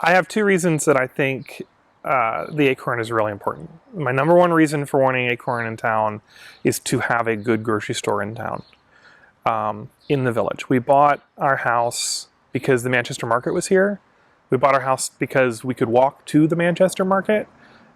I have two reasons that I think the Acorn is really important. My number one reason for wanting Acorn in town is to have a good grocery store in town, in the village. We bought our house because the Manchester market was here. We bought our house because we could walk to the Manchester market,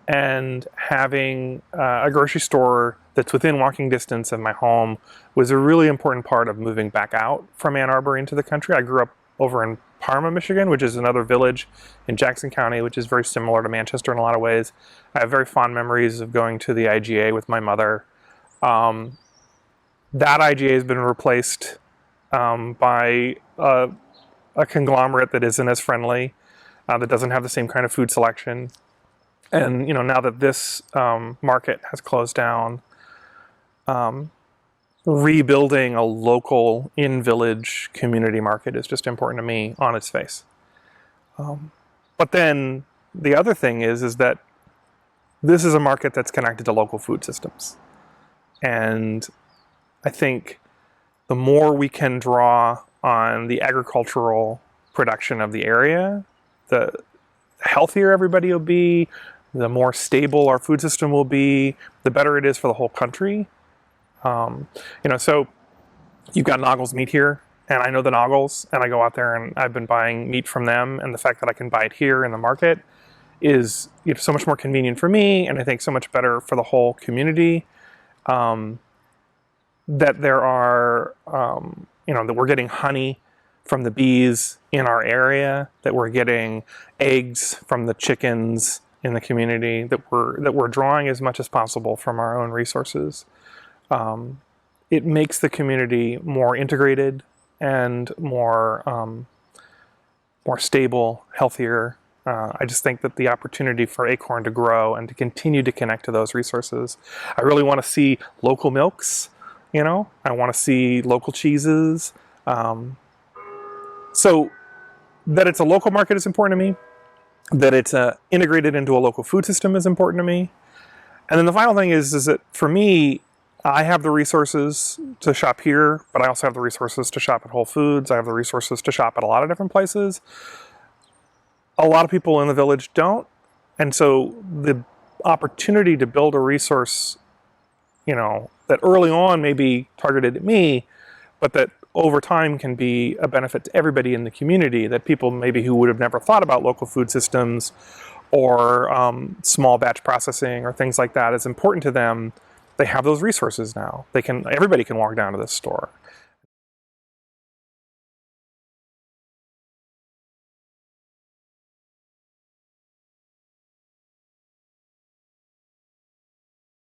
and having a grocery store that's within walking distance of my home was a really important part of moving back out from Ann Arbor into the country. I grew up over in Parma, Michigan, which is another village in Jackson County, which is very similar to Manchester in a lot of ways. I have very fond memories of going to the IGA with my mother. That IGA has been replaced by a conglomerate that isn't as friendly, that doesn't have the same kind of food selection. And now that this market has closed down, rebuilding a local in-village community market is just important to me on its face. But then the other thing is that this is a market that's connected to local food systems. And I think the more we can draw on the agricultural production of the area, the healthier everybody will be, the more stable our food system will be, the better it is for the whole country. So you've got Noggles Meat here, and I know the Noggles, and I go out there and I've been buying meat from them, and the fact that I can buy it here in the market is so much more convenient for me, and I think so much better for the whole community. That there are, that we're getting honey from the bees in our area, that we're getting eggs from the chickens in the community, that we're drawing as much as possible from our own resources. It makes the community more integrated and more stable, healthier. I just think that the opportunity for Acorn to grow and to continue to connect to those resources. I really want to see local milks. I want to see local cheeses. So that it's a local market is important to me. That it's integrated into a local food system is important to me. And then the final thing is that for me, I have the resources to shop here, but I also have the resources to shop at Whole Foods. I have the resources to shop at a lot of different places. A lot of people in the village don't. And so the opportunity to build a resource, that early on may be targeted at me, but that over time can be a benefit to everybody in the community, that people maybe who would have never thought about local food systems or small batch processing or things like that is important to them. They have those resources now. Everybody can walk down to this store.